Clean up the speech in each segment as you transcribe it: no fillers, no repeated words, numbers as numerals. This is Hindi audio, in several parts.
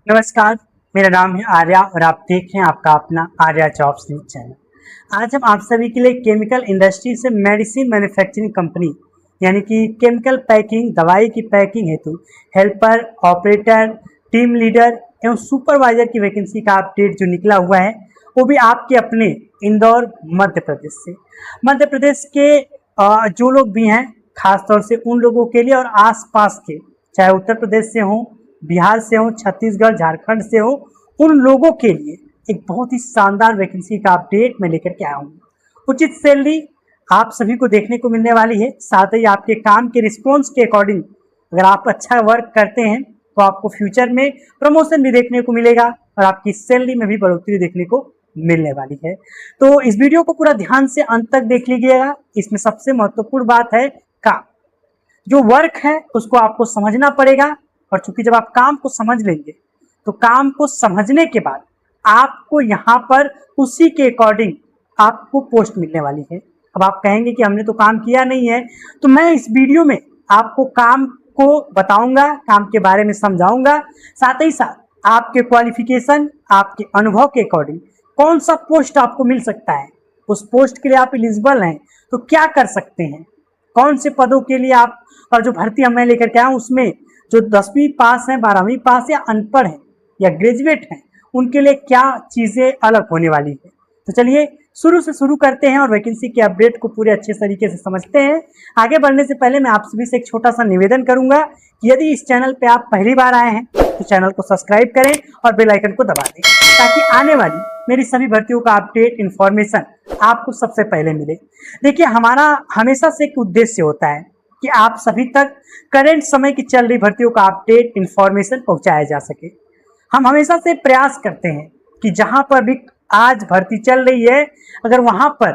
नमस्कार, मेरा नाम है आर्या और आप देख रहे हैं आपका अपना आर्या जॉब्स न्यूज चैनल। आज हम आप सभी के लिए केमिकल इंडस्ट्री से मेडिसिन मैन्युफैक्चरिंग कंपनी यानी कि केमिकल पैकिंग दवाई की पैकिंग हेतु हेल्पर, ऑपरेटर, टीम लीडर एवं सुपरवाइजर की वैकेंसी का अपडेट जो निकला हुआ है वो भी आपके अपने इंदौर मध्य प्रदेश से। मध्य प्रदेश के जो लोग भी हैं खासतौर से उन लोगों के लिए और आसपास के, चाहे उत्तर प्रदेश से हों, बिहार से हो, छत्तीसगढ़, झारखंड से हो, उन लोगों के लिए एक बहुत ही शानदार वैकेंसी का अपडेट मैं लेकर के आया हूँ। उचित सैलरी आप सभी को देखने को मिलने वाली है। साथ ही आपके काम के रिस्पॉन्स के अकॉर्डिंग अगर आप अच्छा वर्क करते हैं तो आपको फ्यूचर में प्रमोशन भी देखने को मिलेगा और आपकी सैलरी में भी बढ़ोतरी देखने को मिलने वाली है। तो इस वीडियो को पूरा ध्यान से अंत तक देख लीजिएगा। इसमें सबसे महत्वपूर्ण बात है काम। जो वर्क है उसको आपको समझना पड़ेगा और चूंकि जब आप काम को समझ लेंगे तो काम को समझने के बाद आपको यहाँ पर उसी के अकॉर्डिंग आपको पोस्ट मिलने वाली है। अब आप कहेंगे कि हमने तो काम किया नहीं है, तो मैं इस वीडियो में आपको काम को बताऊंगा, काम के बारे में समझाऊंगा, साथ ही साथ आपके क्वालिफिकेशन, आपके अनुभव के अकॉर्डिंग कौन सा पोस्ट आपको मिल सकता है, उस पोस्ट के लिए आप एलिजिबल हैं तो क्या कर सकते हैं, कौन से पदों के लिए आप, और जो भर्ती मैं लेकर के आया हूँ उसमें जो 10वीं पास हैं, 12वीं पास या अनपढ़ हैं या ग्रेजुएट हैं उनके लिए क्या चीज़ें अलग होने वाली है। तो चलिए शुरू से शुरू करते हैं और वैकेंसी के अपडेट को पूरे अच्छे तरीके से समझते हैं। आगे बढ़ने से पहले मैं आप सभी से एक छोटा सा निवेदन करूंगा कि यदि इस चैनल पे आप पहली बार आए हैं तो चैनल को सब्सक्राइब करें और बेल आइकन को दबा दें ताकि आने वाली मेरी सभी भर्तियों का अपडेट इन्फॉर्मेशन आपको सबसे पहले मिले। देखिए, हमारा हमेशा से एक उद्देश्य होता है कि आप सभी तक करंट समय की चल रही भर्तियों का अपडेट इन्फॉर्मेशन पहुंचाया जा सके। हम हमेशा से प्रयास करते हैं कि जहां पर भी आज भर्ती चल रही है, अगर वहां पर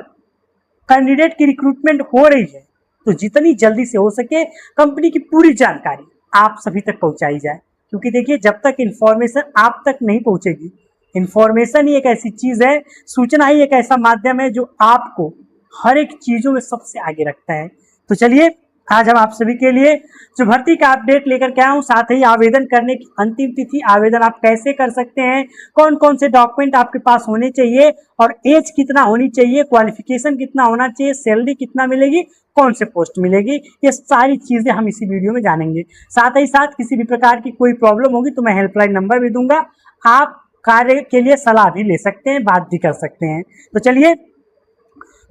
कैंडिडेट की रिक्रूटमेंट हो रही है तो जितनी जल्दी से हो सके कंपनी की पूरी जानकारी आप सभी तक पहुंचाई जाए। क्योंकि देखिए, जब तक इन्फॉर्मेशन आप तक नहीं पहुंचेगी, इन्फॉर्मेशन ही एक ऐसी चीज है, सूचना ही एक ऐसा माध्यम है जो आपको हर एक चीजों में सबसे आगे रखता है। तो चलिए, आज हम आप सभी के लिए जो भर्ती का अपडेट लेकर के आया हूँ, साथ ही आवेदन करने की अंतिम तिथि, आवेदन आप कैसे कर सकते हैं, कौन कौन से डॉक्यूमेंट आपके पास होने चाहिए और एज कितना होनी चाहिए, क्वालिफिकेशन कितना होना चाहिए, सैलरी कितना मिलेगी, कौन से पोस्ट मिलेगी, ये सारी चीजें हम इसी वीडियो में जानेंगे। साथ ही साथ किसी भी प्रकार की कोई प्रॉब्लम होगी तो मैं हेल्पलाइन नंबर भी दूंगा, आप कार्य के लिए सलाह भी ले सकते हैं, बात भी कर सकते हैं। तो चलिए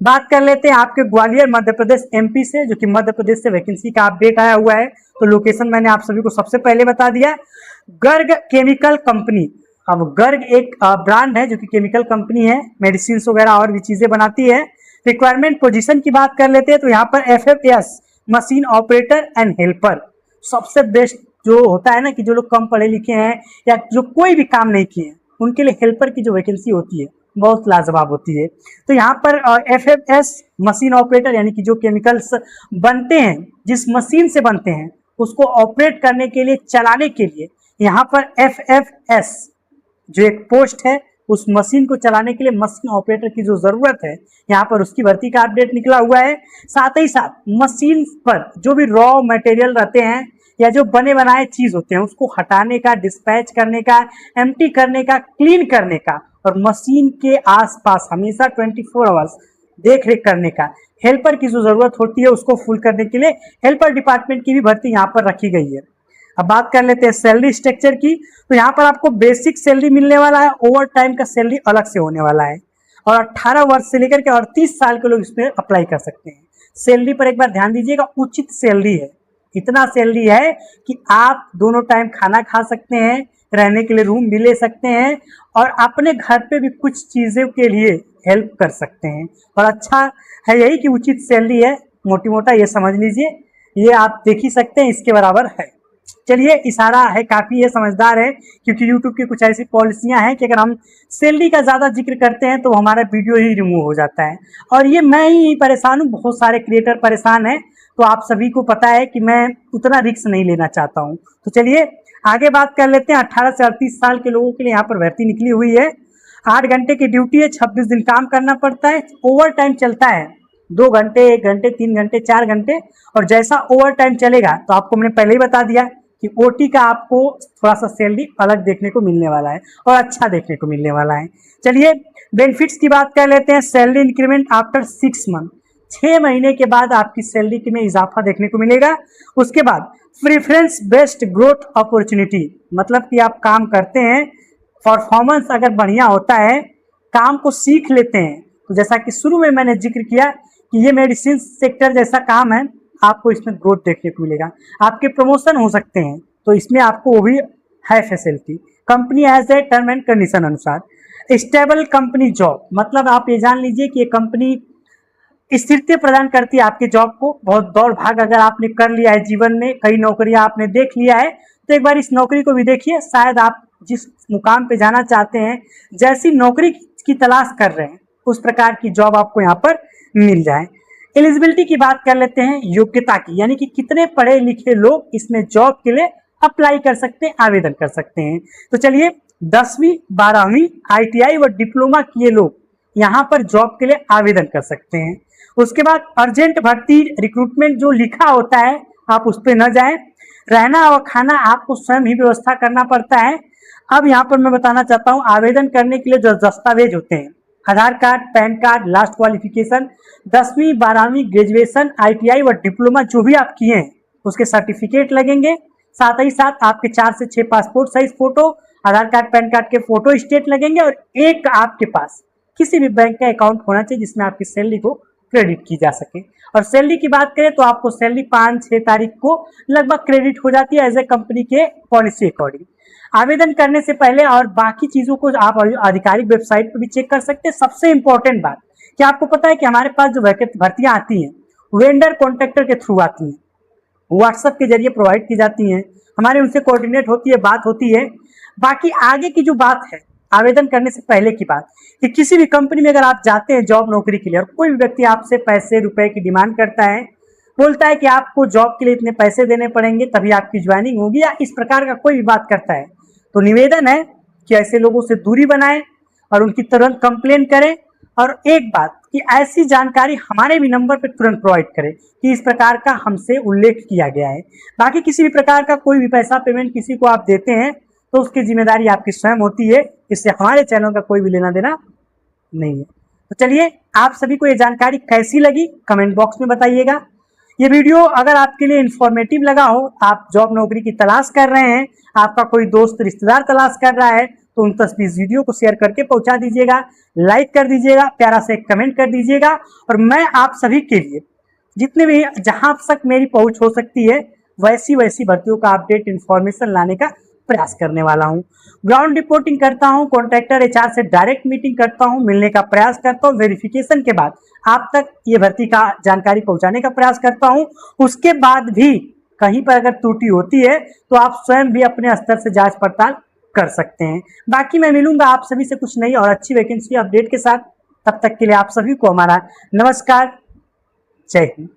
बात कर लेते हैं आपके ग्वालियर मध्य प्रदेश एमपी से, जो कि मध्य प्रदेश से वैकेंसी का अपडेट आया हुआ है। तो लोकेशन मैंने आप सभी को सबसे पहले बता दिया, गर्ग केमिकल कंपनी। अब गर्ग एक ब्रांड है जो कि केमिकल कंपनी है, मेडिसिन वगैरह और भी चीजें बनाती है। रिक्वायरमेंट पोजीशन की बात कर लेते हैं तो यहाँ पर FFS machine operator and helper सबसे बेस्ट जो होता है ना, कि जो लोग कम पढ़े लिखे हैं या जो कोई भी काम नहीं किए हैं उनके लिए हेल्पर की जो वैकेंसी होती है बहुत लाजवाब होती है। तो यहाँ पर एफएफएस मशीन ऑपरेटर यानी कि जो केमिकल्स बनते हैं, जिस मशीन से बनते हैं उसको ऑपरेट करने के लिए, चलाने के लिए यहाँ पर एफएफएस जो एक पोस्ट है, उस मशीन को चलाने के लिए मशीन ऑपरेटर की जो जरूरत है, यहाँ पर उसकी भर्ती का अपडेट निकला हुआ है। साथ ही साथ मशीन पर जो भी रॉ मटेरियल रहते हैं या जो बने बनाए चीज होते हैं उसको हटाने का, डिस्पैच करने का, एम्प्टी करने का, क्लीन करने का और मशीन के आसपास हमेशा 24 आवर्स देख रेख करने का, हेल्पर की जो जरूरत होती है उसको फुल करने के लिए हेल्पर डिपार्टमेंट की भी भर्ती यहाँ पर रखी गई है। अब बात कर लेते हैं सैलरी स्ट्रक्चर की। तो यहाँ पर आपको बेसिक सैलरी मिलने वाला है, ओवर टाइम का सैलरी अलग से होने वाला है और 18 वर्ष से लेकर के 38 साल के लोग इसमें अप्लाई कर सकते हैं। सैलरी पर एक बार ध्यान दीजिएगा, उचित सैलरी है, इतना सैलरी है कि आप दोनों टाइम खाना खा सकते हैं, रहने के लिए रूम भी ले सकते हैं और अपने घर पे भी कुछ चीज़ों के लिए हेल्प कर सकते हैं। और अच्छा है यही कि उचित सैलरी है, मोटी मोटा ये समझ लीजिए, ये आप देख ही सकते हैं, इसके बराबर है। चलिए, इशारा है, काफ़ी है, समझदार है, क्योंकि यूट्यूब की कुछ ऐसी पॉलिसियां हैं कि अगर हम सैलरी का ज़्यादा जिक्र करते हैं तो हमारा वीडियो ही रिमूव हो जाता है। और ये मैं ही परेशान हूँ, बहुत सारे क्रिएटर परेशान हैं, तो आप सभी को पता है कि मैं उतना रिस्क नहीं लेना चाहता हूँ। तो चलिए आगे बात कर लेते हैं। 18 से 38 साल के लोगों के लिए यहाँ पर भर्ती निकली हुई है। 8 घंटे की ड्यूटी है, 26 दिन काम करना पड़ता है, ओवर टाइम चलता है 2 घंटे, 1 घंटे, 3 घंटे, 4 घंटे, और जैसा ओवर टाइम चलेगा तो आपको मैंने पहले ही बता दिया कि ओटी का आपको थोड़ा सा सैलरी अलग देखने को मिलने वाला है और अच्छा देखने को मिलने वाला है। चलिए बेनिफिट्स की बात कर लेते हैं। सैलरी इंक्रीमेंट आफ्टर 6 मंथ, 6 महीने के बाद आपकी सैलरी में इजाफा देखने को मिलेगा। उसके बाद प्रेफरेंस बेस्ड ग्रोथ अपॉर्चुनिटी, मतलब कि आप काम करते हैं, परफॉर्मेंस अगर बढ़िया होता है, काम को सीख लेते हैं, तो जैसा कि शुरू में मैंने जिक्र किया कि ये मेडिसिन सेक्टर जैसा काम है, आपको इसमें ग्रोथ देखने को मिलेगा, आपके प्रमोशन हो सकते हैं, तो इसमें आपको वो भी है facility. Company as a term and condition अनुसार स्टेबल कंपनी जॉब, मतलब आप ये जान लीजिए कि ये कंपनी स्थिरता प्रदान करती है आपके जॉब को। बहुत दौड़ भाग अगर आपने कर लिया है जीवन में, कई नौकरियां आपने देख लिया है, तो एक बार इस नौकरी को भी देखिए, शायद आप जिस मुकाम पे जाना चाहते हैं, जैसी नौकरी की तलाश कर रहे हैं, उस प्रकार की जॉब आपको यहाँ पर मिल जाए। एलिजिबिलिटी की बात कर लेते हैं, योग्यता की, यानी कि कितने पढ़े लिखे लोग इसमें जॉब के लिए अप्लाई कर सकते हैं, आवेदन कर सकते हैं। तो चलिए 10वीं 12वीं ITI व डिप्लोमा किए लोग यहाँ पर जॉब के लिए आवेदन कर सकते हैं। उसके बाद अर्जेंट भर्ती रिक्रूटमेंट जो लिखा होता है, आप उस पर न जाएं। रहना और खाना आपको स्वयं ही व्यवस्था करना पड़ता है। अब यहाँ पर मैं बताना चाहता हूँ, आवेदन करने के लिए जो दस्तावेज होते हैं, Aadhaar card, PAN card, last qualification, 10वीं 12वीं ग्रेजुएशन, ITI व डिप्लोमा जो भी आप किए हैं उसके सर्टिफिकेट लगेंगे। साथ ही साथ आपके 4 से 6 पासपोर्ट साइज फोटो, आधार कार्ड, पैन कार्ड के फोटो स्टेट लगेंगे, और एक आपके पास किसी भी बैंक का अकाउंट होना चाहिए जिसमें आपकी सैलरी को क्रेडिट की जा सके। और सैलरी की बात करें तो आपको सैलरी 5-6 तारीख को लगभग क्रेडिट हो जाती है एज ए कंपनी के पॉलिसी अकॉर्डिंग। आवेदन करने से पहले और बाकी चीजों को आप आधिकारिक वेबसाइट पर भी चेक कर सकते हैं। सबसे इंपॉर्टेंट बात, क्या आपको पता है कि हमारे पास जो भर्तियां आती हैं वेंडर कॉन्ट्रैक्टर के थ्रू आती हैं, व्हाट्सएप के जरिए प्रोवाइड की जाती हैं, हमारे उनसे कोऑर्डिनेट होती है, बात होती है। बाकी आगे की जो बात है आवेदन करने से पहले की बात, कि किसी भी कंपनी में अगर आप जाते हैं जॉब नौकरी के लिए, और कोई भी व्यक्ति आपसे पैसे रुपए की डिमांड करता है, बोलता है कि आपको जॉब के लिए इतने पैसे देने पड़ेंगे तभी आपकी ज्वाइनिंग होगी, या इस प्रकार का कोई भी बात करता है, तो निवेदन है कि ऐसे लोगों से दूरी बनाएं और उनकी तुरंत कंप्लेन करें। और एक बात कि ऐसी जानकारी हमारे भी नंबर पर तुरंत प्रोवाइड करें कि इस प्रकार का हमसे उल्लेख किया गया है। बाकी किसी भी प्रकार का कोई भी पैसा पेमेंट किसी को आप देते हैं तो उसकी जिम्मेदारी आपकी स्वयं होती है, इससे हमारे चैनल का कोई भी लेना देना नहीं है। तो चलिए, आप सभी को ये जानकारी कैसी लगी कमेंट बॉक्स में बताइएगा। ये वीडियो अगर आपके लिए इंफॉर्मेटिव लगा हो, आप जॉब नौकरी की तलाश कर रहे हैं, आपका कोई दोस्त रिश्तेदार तलाश कर रहा है, तो उन तक इस वीडियो को शेयर करके पहुंचा दीजिएगा, लाइक कर दीजिएगा, प्यारा से एक कमेंट कर दीजिएगा। और मैं आप सभी के लिए जितने भी जहां तक मेरी पहुंच हो सकती है वैसी भर्तियों का अपडेट इन्फॉर्मेशन लाने का प्रयास करने वाला हूं। ग्राउंड रिपोर्टिंग करता हूं, कॉन्ट्रैक्टर HR से डायरेक्ट मीटिंग करता हूं, मिलने का प्रयास करता हूं, वेरिफिकेशन के बाद आप तक ये भर्ती का जानकारी पहुंचाने का प्रयास करता हूं। उसके बाद भी कहीं पर अगर त्रुटि होती है तो आप स्वयं भी अपने स्तर से जांच पड़ताल कर सकते हैं। बाकी मैं मिलूंगा आप सभी से कुछ नई और अच्छी वैकेंसी अपडेट के साथ। तब तक के लिए आप सभी को हमारा नमस्कार, जय हिंद।